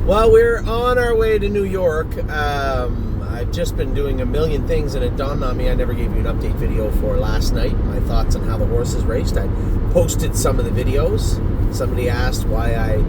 Well, we're on our way to New York. I've just been doing a million things, and it dawned on me I never gave you an update video for last night. My thoughts on how the horses raced. I posted some of the videos. Somebody asked why I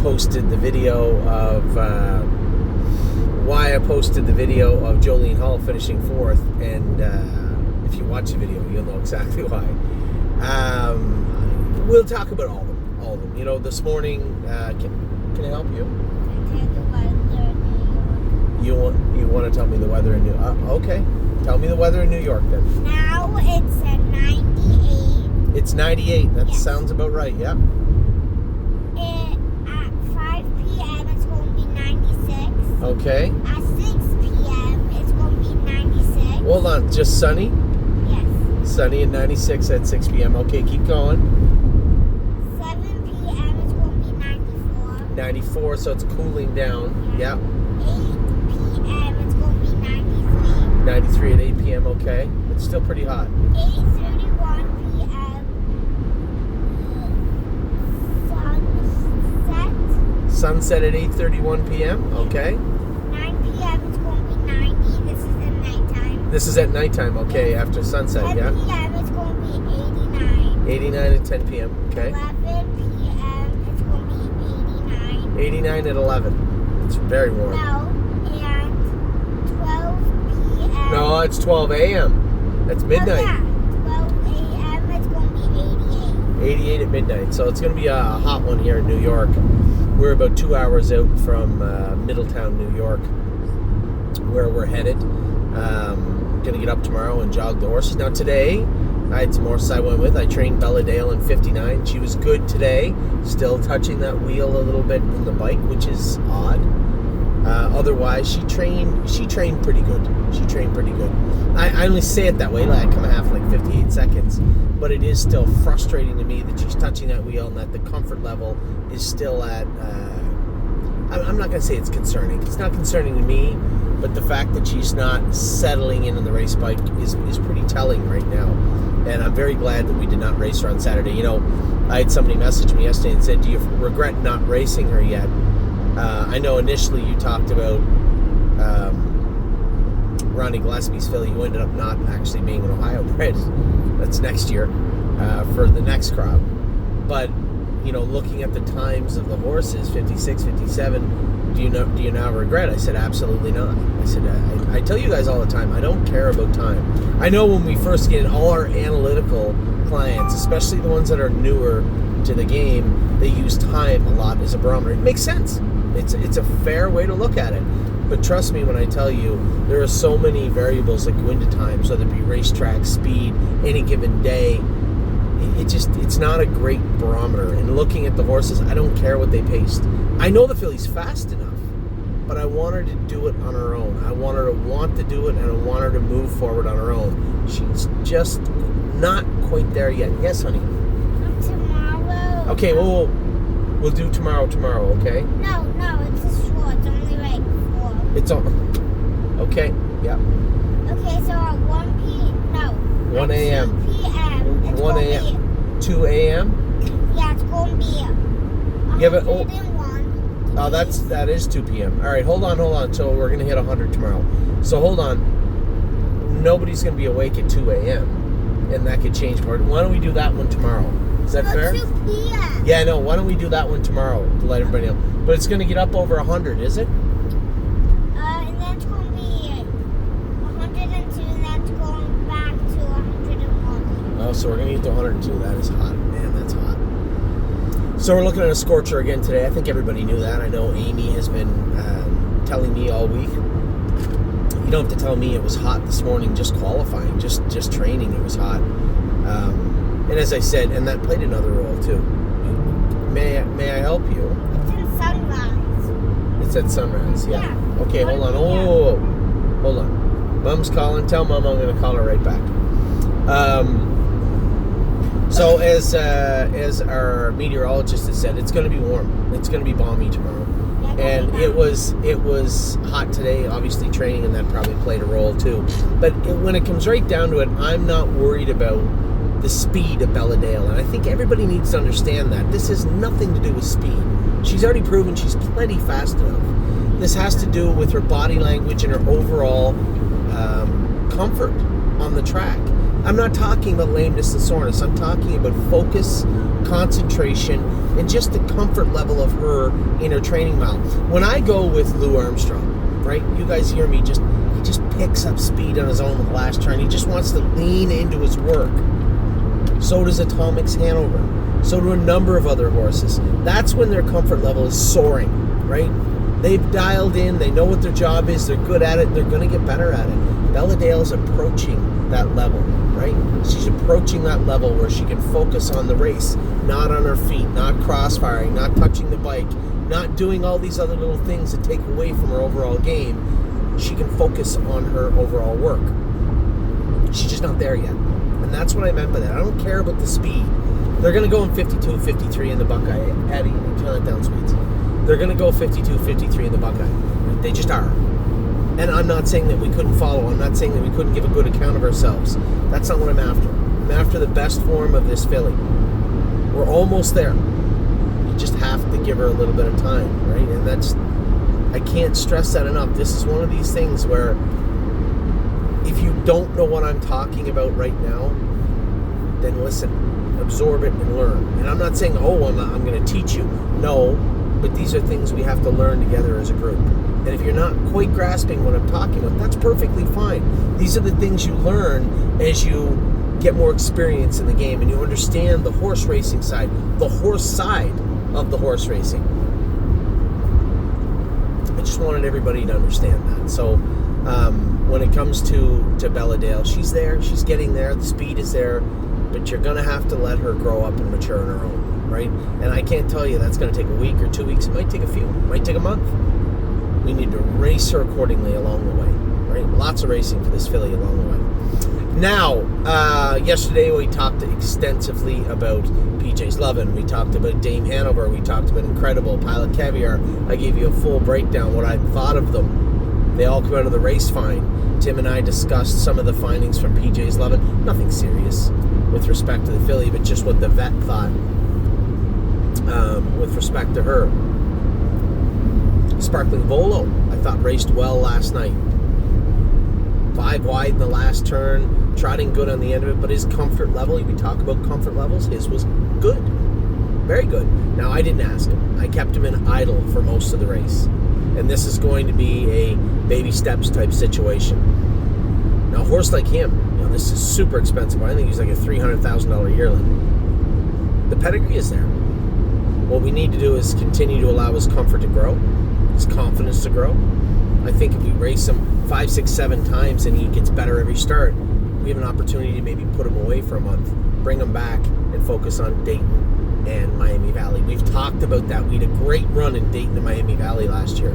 posted the video of Jolene Hall finishing fourth, and if you watch the video, you'll know exactly why. We'll talk about all of them. All of them. You know, this morning, can I help you? You want to tell me the weather in New York? Okay. Tell me the weather in New York then. Now it's at 98. It's 98. That Yes. sounds about right, yeah. At 5 p.m. it's going to be 96. Okay. At 6 p.m. it's going to be 96. Hold on. Just sunny? Yes. Sunny and 96 at 6 p.m. Okay, keep going. 7 p.m. it's going to be 94. 94, so it's cooling down. Yeah. 8 p.m. it's going to be 93. 93 at 8 p.m. Okay. It's still pretty hot. 8:31 p.m. Sunset at 8:31 p.m. Okay. 9 p.m. it's going to be 90. This is at nighttime. This is at nighttime. Okay, after sunset. 10 Yeah. p.m. it's going to be 89. 89 at 10 p.m. Okay. 11 p.m. it's going to be 89. 89 at 11. It's very warm. No, and 12 p.m. No, it's 12 a.m. That's midnight. Oh, yeah. 12 a.m. it's going to be 88. 88 at midnight. So it's going to be a hot one here in New York. We're about 2 hours out from Middletown, New York, where we're headed. Going to get up tomorrow and jog the horses. Now today, I had some horses I went with. I trained Bella Dale in 59. She was good today. Still touching that wheel a little bit in the bike, which is odd. Otherwise, she trained pretty good. She trained pretty good. I only say it that way, like I come a half like 58 seconds. But it is still frustrating to me that she's touching that wheel and that the comfort level is still at... I'm not going to say it's concerning. It's not concerning to me, but the fact that she's not settling in on the race bike is pretty telling right now. And I'm very glad that we did not race her on Saturday. You know, I had somebody message me yesterday and said, do you regret not racing her yet? I know initially you talked about Ronnie Gillespie's filly, who ended up not actually being an Ohio bred. That's next year for the next crop. But, you know, looking at the times of the horses, 56, 57, do you now regret? I said, absolutely not. I said, I tell you guys all the time, I don't care about time. I know when we first get in, all our analytical clients, especially the ones that are newer to the game, they use time a lot as a barometer. It makes sense. It's a fair way to look at it. But trust me when I tell you, there are so many variables that go into time, so whether it be racetrack, speed, any given day. It's not a great barometer. And looking at the horses, I don't care what they paced. I know the filly's fast enough, but I want her to do it on her own. I want her to want to do it, and I want her to move forward on her own. She's just not quite there yet. Yes, honey? Tomorrow. Okay, well, we'll do tomorrow, okay? No, it's a short. It's only like 4. It's on. Okay, yeah. Okay, so at 1 p.m. No. 1 a.m. 2 p.m. It's 1 going to a.m. 2 a.m.? be, yeah, it's going to be Yeah, but, oh. 101. Oh, that is 2 p.m. All right, hold on. So we're going to hit 100 tomorrow. So hold on. Nobody's going to be awake at 2 a.m. And that could change. Why don't we do that one tomorrow? Is that fair? 2 p.m. Yeah, no. Why don't we do that one tomorrow to let everybody know? But it's going to get up over 100, is it? And then it's going to be 102, and that's going back to 101. Oh, so we're going to get to 102. That is hot. Man, that's hot. So we're looking at a scorcher again today. I think everybody knew that. I know Amy has been telling me all week. You don't have to tell me it was hot this morning, just qualifying, just training, it was hot. And as I said, and that played another role too. May I help you? It's in sunrise. It's at sunrise, yeah. Yeah. Okay, hold on. Oh, hold on. Mom's calling. Tell Mom I'm going to call her right back. So as our meteorologist has said, it's going to be warm. It's going to be balmy tomorrow. And it was hot today, obviously training, and that probably played a role too. But when it comes right down to it, I'm not worried about the speed of Bella Dale. And I think everybody needs to understand that. This has nothing to do with speed. She's already proven she's plenty fast enough. This has to do with her body language and her overall comfort on the track. I'm not talking about lameness and soreness. I'm talking about focus, concentration, and just the comfort level of her in her training mile. When I go with Lou Armstrong, right, you guys hear me, he just picks up speed on his own with the last turn. He just wants to lean into his work. So does Atomics Hanover. So do a number of other horses. That's when their comfort level is soaring, right? They've dialed in, they know what their job is, they're good at it, they're going to get better at it. Bella Dale is approaching that level, right? She's approaching that level where she can focus on the race, not on her feet, not crossfiring, not touching the bike, not doing all these other little things that take away from her overall game. She can focus on her overall work. She's just not there yet. And that's what I meant by that. I don't care about the speed. They're going to go in 52, 53 in the Buckeye. Addie, turn that down speeds. They're going to go 52, 53 in the Buckeye. They just are. And I'm not saying that we couldn't follow. I'm not saying that we couldn't give a good account of ourselves. That's not what I'm after. I'm after the best form of this filly. We're almost there. You just have to give her a little bit of time, right? And that's, I can't stress that enough. This is one of these things where if you don't know what I'm talking about right now, then listen, absorb it and learn. And I'm not saying, I'm going to teach you. No, but these are things we have to learn together as a group. And if you're not quite grasping what I'm talking about, that's perfectly fine. These are the things you learn as you get more experience in the game and you understand the horse racing side, the horse side of the horse racing. I just wanted everybody to understand that. So when it comes to Bella Dale, she's there, she's getting there, the speed is there, but you're going to have to let her grow up and mature on her own, right? And I can't tell you that's going to take a week or 2 weeks. It might take a few. It might take a month. We need to race her accordingly along the way, right? Lots of racing for this filly along the way. Now, yesterday we talked extensively about PJ's Lovin'. We talked about Dame Hanover. We talked about Incredible, Pilot Caviar. I gave you a full breakdown, what I thought of them. They all come out of the race fine. Tim and I discussed some of the findings from PJ's Lovin'. Nothing serious with respect to the filly, but just what the vet thought with respect to her. Sparkling Volo, I thought raced well last night. 5 wide in the last turn, trotting good on the end of it, but his comfort level, we talk about comfort levels, his was good. Very good. Now, I didn't ask him. I kept him in idle for most of the race. And this is going to be a baby steps type situation. Now, a horse like him, this is super expensive. I think he's like a $300,000 yearling. The pedigree is there. What we need to do is continue to allow his comfort to grow, his confidence to grow. I think if we race him 5, 6, 7 times and he gets better every start, we have an opportunity to maybe put him away for a month, bring him back, and focus on Dayton and Miami Valley. We've talked about that. We had a great run in Dayton and Miami Valley last year.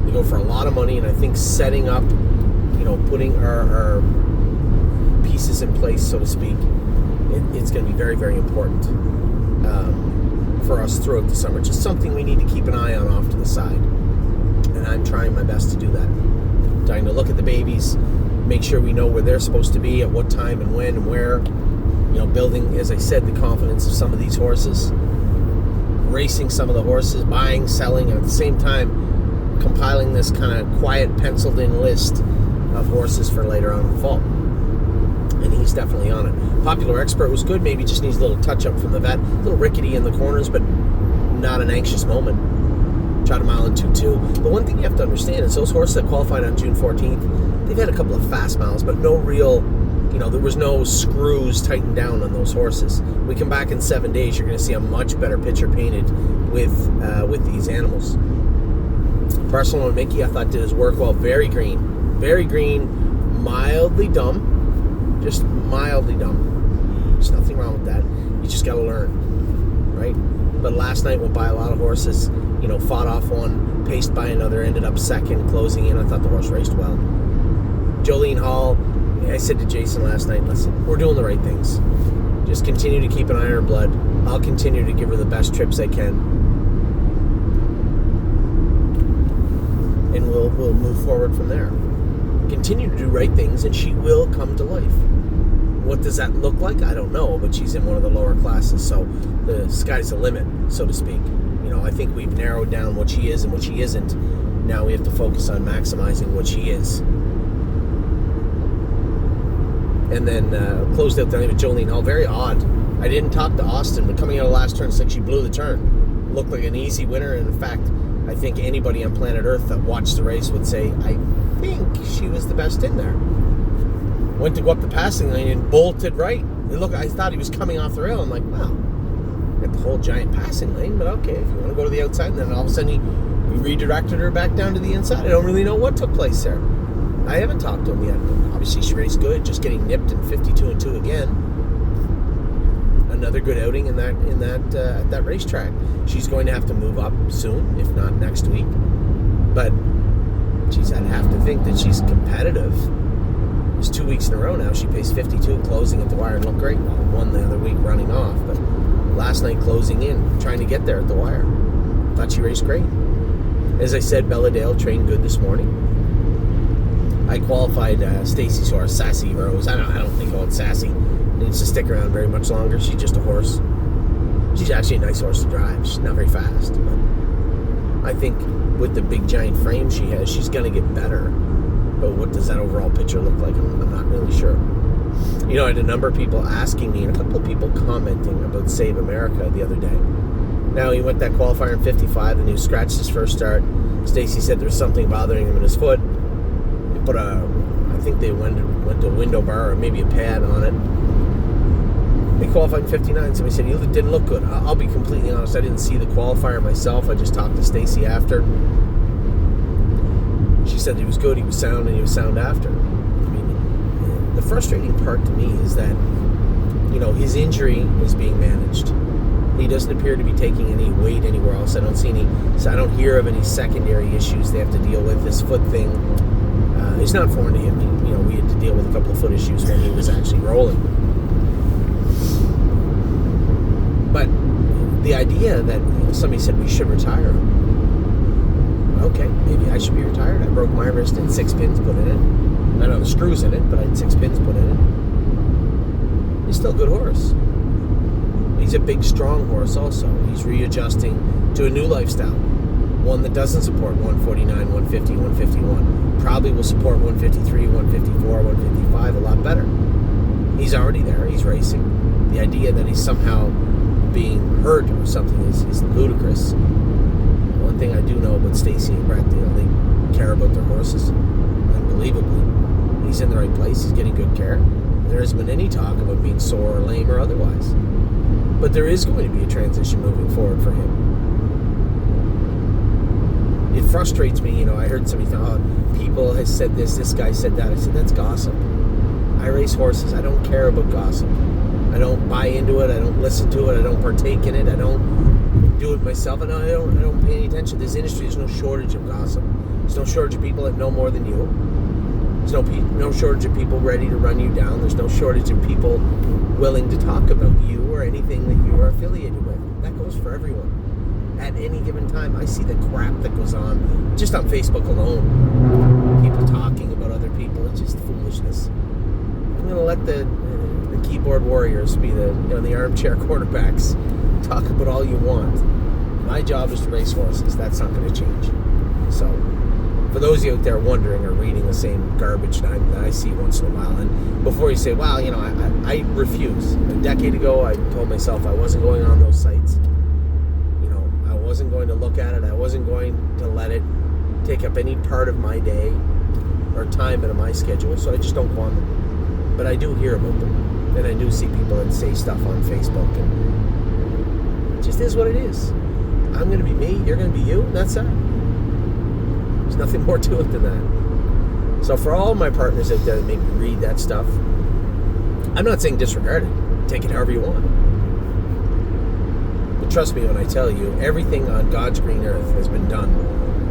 We go for a lot of money, and I think setting up, putting our pieces in place, so to speak, it's going to be very, very important for us throughout the summer. Just something we need to keep an eye on off to the side. And I'm trying my best to do that. Trying to look at the babies, make sure we know where they're supposed to be, at what time and when and where. Building, as I said, the confidence of some of these horses. Racing some of the horses, buying, selling, and at the same time compiling this kind of quiet, penciled-in list of horses for later on in the fall. And he's definitely on it. Popular Expert was good, maybe just needs a little touch-up from the vet. A little rickety in the corners, but not an anxious moment. Tried a mile in 2.2. But one thing you have to understand is those horses that qualified on June 14th, they've had a couple of fast miles, but no real, there was no screws tightened down on those horses. We come back in 7 days, you're going to see a much better picture painted with these animals. Barcelona Mickey, I thought, did his work well. Very green, mildly dumb, just mildly dumb. There's nothing wrong with that. You just got to learn, right? But last night went by a lot of horses, fought off one, paced by another, ended up second, closing in. I thought the horse raced well. Jolene Hall, I said to Jason last night, listen, we're doing the right things. Just continue to keep an eye on her blood. I'll continue to give her the best trips I can. And we'll move forward from there. Continue to do right things, and she will come to life. What does that look like? I don't know, but she's in one of the lower classes, so the sky's the limit, so to speak. I think we've narrowed down what she is and what she isn't. Now we have to focus on maximizing what she is. And then closed out the night with Jolene Hall. Very odd. I didn't talk to Austin, but coming out of the last turn, it's like she blew the turn. Looked like an easy winner, and in fact, I think anybody on planet Earth that watched the race would say, I think she was the best in there. Went to go up the passing lane and bolted right. And look, I thought he was coming off the rail. I'm like, wow, got the whole giant passing lane, but okay, if you want to go to the outside, and then all of a sudden he redirected her back down to the inside. I don't really know what took place there. I haven't talked to him yet. Obviously, she raced good, just getting nipped in 52-2 again. Another good outing in that racetrack. She's going to have to move up soon, if not next week. But geez, I'd have to think that she's competitive. It's 2 weeks in a row now. She paced 52, closing at the wire, and looked great. Well, won the other week running off, but last night closing in, trying to get there at the wire. Thought she raced great. As I said, Belladale trained good this morning. I qualified Stacy's horse, Sassy Rose. I don't think old Sassy needs to stick around very much longer. She's just a horse. She's actually a nice horse to drive. She's not very fast, but I think with the big giant frame she has, she's going to get better. But what does that overall picture look like? I'm not really sure. I had a number of people asking me, and a couple of people commenting about Save America the other day. Now, he went that qualifier in 55, and he scratched his first start. Stacy said there's something bothering him in his foot. He put I think they went to a window bar or maybe a pad on it. He qualified in 59. Somebody said he didn't look good. I'll be completely honest. I didn't see the qualifier myself. I just talked to Stacy after. She said he was good, he was sound, and he was sound after. I mean, the frustrating part to me is that, his injury is being managed. He doesn't appear to be taking any weight anywhere else. I don't hear of any secondary issues they have to deal with. This foot thing is not foreign to him. We had to deal with a couple of foot issues when he was actually rolling. But the idea that somebody said we should retire him. Okay, maybe I should be retired. I broke my wrist and 6 pins put in it. I know the screws in it, but I had 6 pins put in it. He's still a good horse. He's a big, strong horse also. He's readjusting to a new lifestyle. One that doesn't support 149, 150, 151. Probably will support 153, 154, 155 a lot better. He's already there. He's racing. The idea that he's somehow being hurt or something is ludicrous. One thing I do know about Stacy and Brett, they care about their horses unbelievably. He's in the right place. He's getting good care. There hasn't been any talk about being sore or lame or otherwise. But there is going to be a transition moving forward for him. It frustrates me, I heard somebody say, people has said this guy said that. I said, that's gossip. I race horses. I don't care about gossip. I don't buy into it. I don't listen to it. I don't partake in it. I don't do it myself. And I don't pay any attention. This industry, there's no shortage of gossip. There's no shortage of people that know more than you. There's no shortage of people ready to run you down. There's no shortage of people willing to talk about you or anything that you are affiliated with. That goes for everyone. At any given time, I see the crap that goes on just on Facebook alone. People talking about other people. It's just foolishness. I'm going to let the keyboard warriors be the armchair quarterbacks. Talk about all you want. My job is to race horses. That's not going to change. So, for those of you out there wondering or reading the same garbage that I see once in a while, and before you say, well, I refuse. A decade ago, I told myself I wasn't going on those sites. I wasn't going to look at it. I wasn't going to let it take up any part of my day or time out of my schedule, so I just don't go on them. But I do hear about them, and I do see people that say stuff on Facebook, and it just is what it is. I'm going to be me, you're going to be you, and that's that. There's nothing more to it than that. So for all my partners out there that make me read that stuff, I'm not saying disregard it. Take it however you want. But trust me when I tell you, everything on God's green earth has been done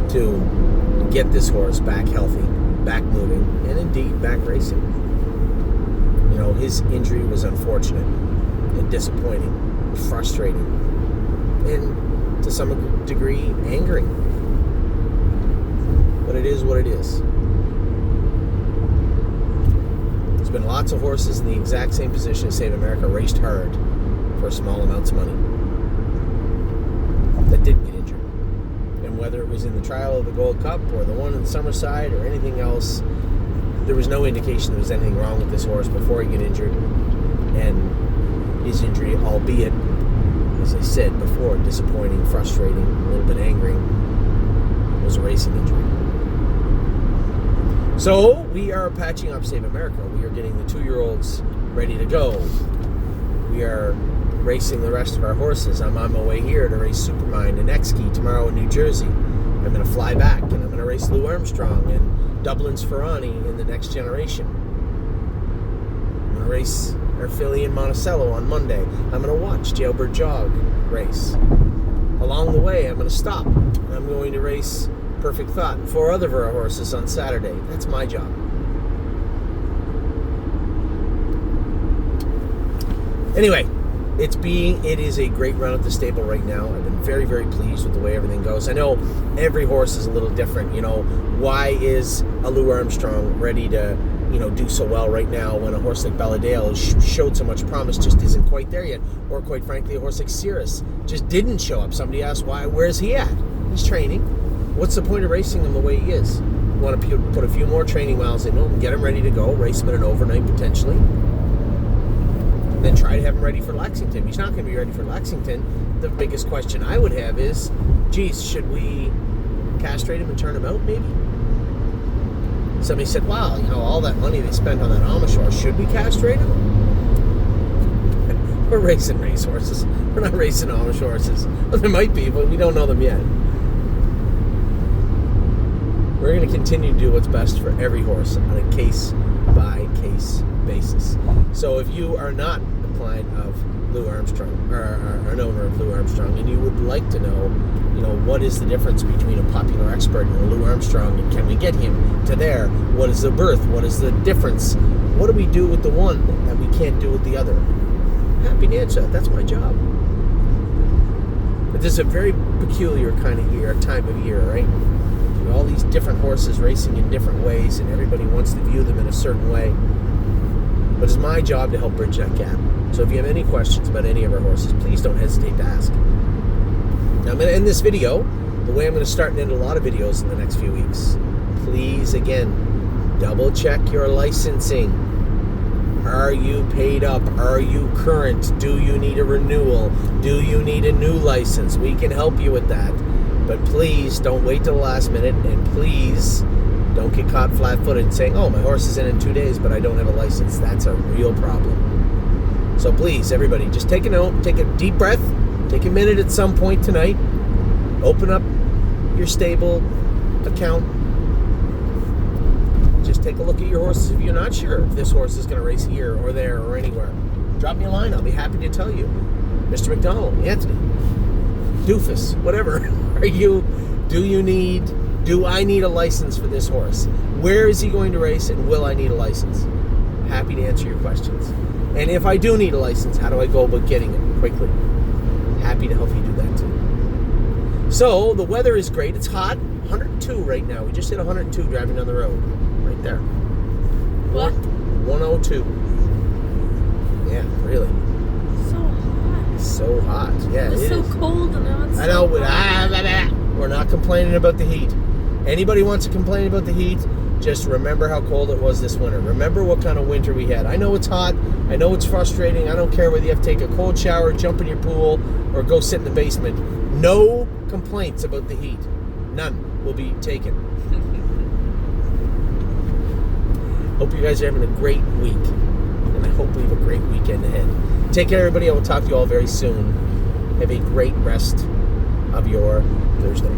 to get this horse back healthy, back moving, and indeed back racing. His injury was unfortunate and disappointing, frustrating, and to some degree angering. But it is what it is. There's been lots of horses in the exact same position as Save America raced hard for small amounts of money that didn't get injured. And whether it was in the trial of the Gold Cup or the one in Summerside or anything else, there was no indication there was anything wrong with this horse before he got injured. And his injury, albeit, as I said before, disappointing, frustrating, a little bit angering, was a racing injury. So we are patching up Save America. We are getting the 2-year-olds ready to go. We are racing the rest of our horses. I'm on my way here to race Supermind and X-Key tomorrow in New Jersey. I'm going to fly back and I'm going to race Lou Armstrong and Dublin's Ferrani in the Next Generation. I'm going to race our filly in Monticello on Monday. I'm going to watch Jailbird Jog race. Along the way, I'm going to stop. I'm going to race Perfect Thought and 4 other of our horses on Saturday. That's my job. Anyway, it is a great run at the stable right now. I've been very, very pleased with the way everything goes. I know every horse is a little different. You know, why is a Lou Armstrong ready to, do so well right now when a horse like Belladale showed so much promise just isn't quite there yet? Or quite frankly, a horse like Cirrus just didn't show up. Somebody asked why. Where's he at? He's training. What's the point of racing him the way he is? You want to put a few more training miles in him, get him ready to go, race him in an overnight potentially. Then try to have him ready for Lexington. He's not going to be ready for Lexington. The biggest question I would have is, geez, should we castrate him and turn him out maybe? Somebody said, wow, all that money they spent on that Amish horse, should we castrate him? We're racing racehorses. We're not racing Amish horses. Well, there might be, but we don't know them yet. We're going to continue to do what's best for every horse on a case-by-case basis. So if you are not a client of Lou Armstrong, or an owner of Lou Armstrong, and you would like to know, what is the difference between a popular expert and a Lou Armstrong, and can we get him to there? What is the birth? What is the difference? What do we do with the one that we can't do with the other? Happy to answer that. That's my job. But this is a very peculiar kind of year, time of year, right? All these different horses racing in different ways, and everybody wants to view them in a certain way. But it's my job to help bridge that gap. So if you have any questions about any of our horses, please don't hesitate to ask. Now I'm going to end this video the way I'm going to start and end a lot of videos in the next few weeks. Please, again, double check your licensing. Are you paid up? Are you current? Do you need a renewal? Do you need a new license? We can help you with that. But please don't wait till the last minute, and please don't get caught flat-footed saying, oh, my horse is in 2 days, but I don't have a license. That's a real problem. So please, everybody, just take a note, take a deep breath, take a minute at some point tonight, open up your stable account, just take a look at your horses. If you're not sure if this horse is going to race here or there or anywhere, drop me a line. I'll be happy to tell you. Mr. McDonald, Anthony, Doofus, whatever. Do I need a license for this horse? Where is he going to race, and will I need a license? Happy to answer your questions. And if I do need a license, how do I go about getting it quickly? Happy to help you do that too. So the weather is great. It's hot. 102 right now. We just hit 102 driving down the road. Right there. What? 102. Yeah, really. So hot. Yeah, It's so cold and now it's I know. We're not complaining about the heat. Anybody wants to complain about the heat, just remember how cold it was this winter. Remember what kind of winter we had. I know it's hot. I know it's frustrating. I don't care whether you have to take a cold shower, jump in your pool, or go sit in the basement. No complaints about the heat. None will be taken. Hope you guys are having a great week. And I hope we have a great weekend ahead. Take care, everybody. I will talk to you all very soon. Have a great rest of your Thursday.